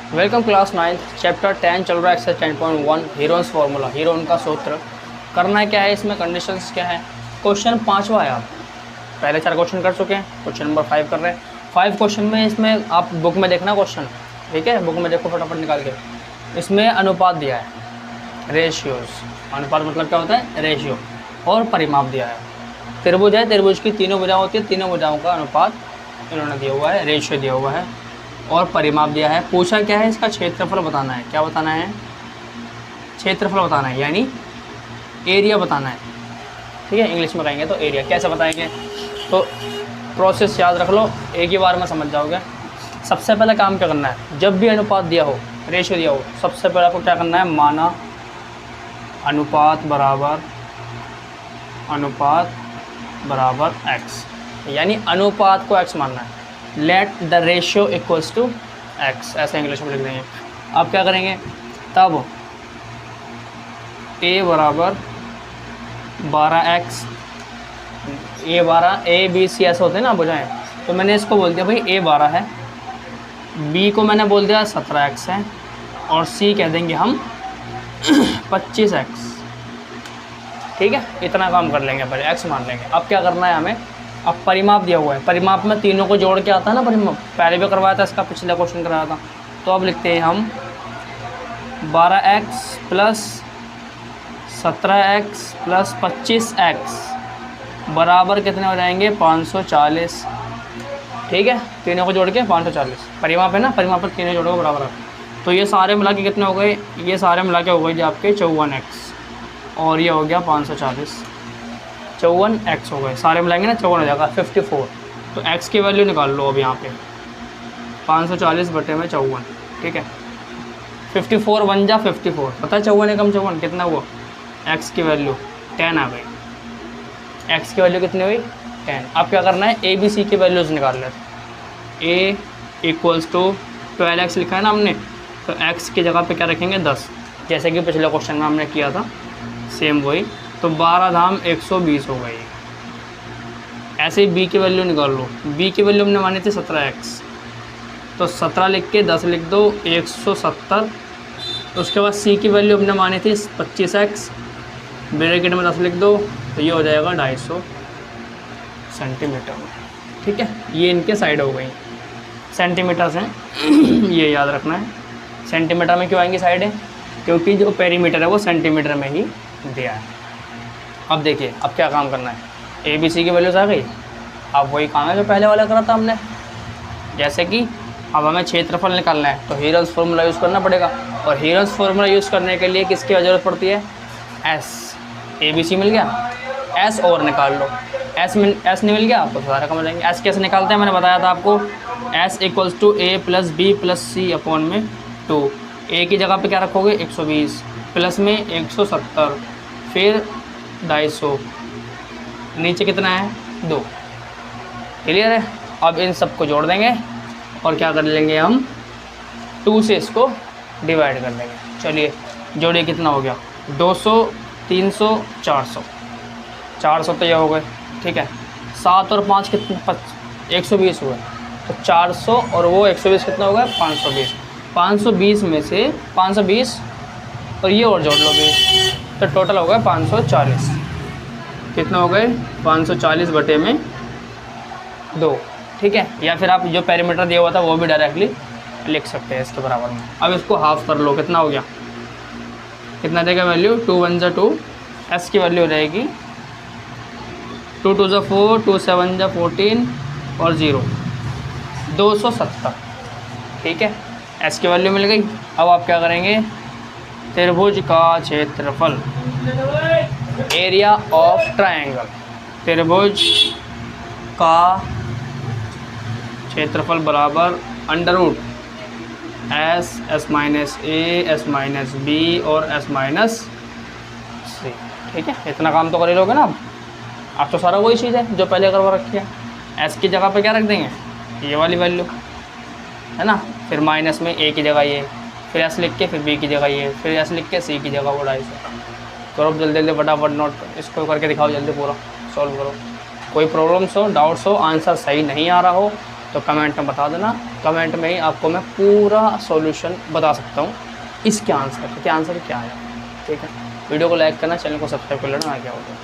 Welcome class 9th chapter 10 चल रहा है एक्सरसाइज 10.1 हीरोन्स फार्मूला। हीरोन का सूत्र करना है क्या है, इसमें कंडीशंस क्या है। क्वेश्चन 5वां है। आप पहले 4 क्वेश्चन कर चुके हैं, क्वेश्चन नंबर 5 कर रहे हैं। 5 क्वेश्चन में इसमें आप बुक में देखना क्वेश्चन, ठीक है, बुक में देखो फटाफट निकाल के। इसमें अनुपात दिया है, रेशियोज। अनुपात मतलब क्या होता है, रेशियो, और परिमाप दिया है। त्रिभुज है, त्रिभुज की तीनों भुजाएं होती है, तीनों भुजाओं का अनुपात इन्होंने दिया हुआ है, रेशियो दिया हुआ है, और परिमाप दिया है। पूछा क्या है, इसका क्षेत्रफल बताना है। क्या बताना है, क्षेत्रफल बताना है, यानी एरिया बताना है। ठीक है, इंग्लिश में कहेंगे तो एरिया। कैसे बताएंगे, तो प्रोसेस याद रख लो, एक ही बार में समझ जाओगे। सबसे पहले काम क्या करना है, जब भी अनुपात दिया हो, रेशियो दिया हो, सबसे पहले आपको क्या करना है, माना अनुपात बराबर x, यानी अनुपात को x मानना है। Let the ratio equals to x, ऐसे इंग्लिश में लिख देंगे। आप क्या करेंगे, तब a बराबर 12x, a b c ऐसे होते हैं ना भुजाएं, तो मैंने इसको बोल दिया भाई a 12 है, b को मैंने बोल दिया 17x है, और c कह देंगे हम 25x। ठीक है, इतना काम कर लेंगे, पहले x मान लेंगे। अब क्या करना है हमें, अब परिमाप दिया हुआ है, परिमाप में तीनों को जोड़ के आता है ना परिमाप, पहले भी करवाया था, इसका पिछला क्वेश्चन कराया था। तो अब लिखते हैं हम 12x plus 17x plus 25x बराबर कितने हो जाएंगे, 540। ठीक है, तीनों को जोड़ के 540 परिमाप है ना, परिमाप पर तीनों जोड़ोगे बराबर है। तो ये सारे मिला के कितने हो गए, ये सारे मिला के हो गए जी आपके 54x, और ये हो गया 540, 54x हो गए। सारे मिलाएंगे ना 54 हो जाएगा 54। तो x की वैल्यू निकाल लो अब यहाँ पे, 540 बटे में 54। ठीक है, 54 बन जा 54, पता है 54 एकम 54 कितना हुआ, x की वैल्यू 10 आ गई। x की वैल्यू कितनी हुई, 10। अब क्या करना है, a b c की वैल्यूज़ निकाल लेते। a इक्वल्स टू 12x लिखा है ना हमने, तो x की जगह पे क्या रखेंगे, 10, जैसे कि पिछले क्वेश्चन में हमने किया था, सेम वही। तो 12 धाम 120 हो गई। ऐसे ही b की वैल्यू निकाल लो। b की वैल्यू हमने मानी थी 17x, तो 17 लिख के 10 लिख दो, 170। उसके बाद c की वैल्यू हमने मानी थी 25x, ब्रैकेट में 10 लिख दो, तो ये हो जाएगा 250 सेंटीमीटर। ठीक है, ये इनके साइड हो गई, सेंटीमीटर से ये याद रखना है। सेंटीमीटर में क्यों आएंगी साइड है, क्योंकि जो पेरीमीटर है वो सेंटीमीटर में ही दिया है। अब देखिए, अब क्या काम करना है, ए बी सी की वैल्यूज आ गई। अब वही काम है जो पहले वाला करा था हमने, जैसे कि अब हमें क्षेत्रफल निकालना है, तो हीरोन्स फार्मूला यूज़ करना पड़ेगा। और हीरोन्स फार्मूला यूज़ करने के लिए किसकी ज़रूरत पड़ती है, एस। ए बी सी मिल गया, एस और निकाल लो। एस नहीं मिल गया आपको, सारा कम हो जाएंगे। एस कैसे निकालते हैं, मैंने बताया था आपको, S equals to A plus B plus C upon में 2। ए की जगह पे क्या रखोगे, 120, प्लस में 170, फिर 250, नीचे कितना है, 2। क्लियर है। अब इन सबको जोड़ देंगे और क्या कर लेंगे हम, 2 से इसको डिवाइड कर लेंगे। चलिए जोड़िए, कितना हो गया, 200, 300, 400। 400 तो ये हो गए। ठीक है, 7 और 5 कितने, 120 हुए। तो 400 और वो 120 कितना हो गया, 520। 520 में से 520 और ये और जोड़ लो 20, तो टोटल हो गया 540। कितना हो गए, 540 बटे में 2। ठीक है, या फिर आप जो पेरीमीटर दिया हुआ था वो भी डायरेक्टली लिख सकते हैं इसके बराबर में। अब इसको हाफ कर लो, कितना हो गया, कितना देगा वैल्यू, 2 1 जा 2, एस की वैल्यू हो जाएगी 2 2 जा 4, 2 7 जा 14 और 0, 270। ठीक है, एस की वैल्यू मिल गई। अब आप क्या करेंगे, त्रिभुज का क्षेत्रफल, एरिया ऑफ ट्रायंगल, त्रिभुज का क्षेत्रफल बराबर under root S, S minus A, S minus B और एस माइनस सी। ठीक है, इतना काम तो कर ही लोगे ना आप तो सारा वही चीज़ है जो पहले करवा रखी है। एस की जगह पे क्या रख देंगे, ये वाली वैल्यू है ना, फिर माइनस में ए की जगह ये, फिर एस लिख के, फिर बी की जगह ये, फिर एस लिख के सी की जगह वो 250। करो जल्दी जल्दी फटाफट नोट, इसको करके दिखाओ जल्दी, पूरा सॉल्व करो। कोई प्रॉब्लम्स हो, डाउट्स हो, आंसर सही नहीं आ रहा हो तो कमेंट में बता देना, कमेंट में ही आपको मैं पूरा सॉल्यूशन बता सकता हूँ इसके आंसर क्या है, ठीक है। वीडियो को लाइक करना, चैनल को सब्सक्राइब कर लेना, आगे होगा।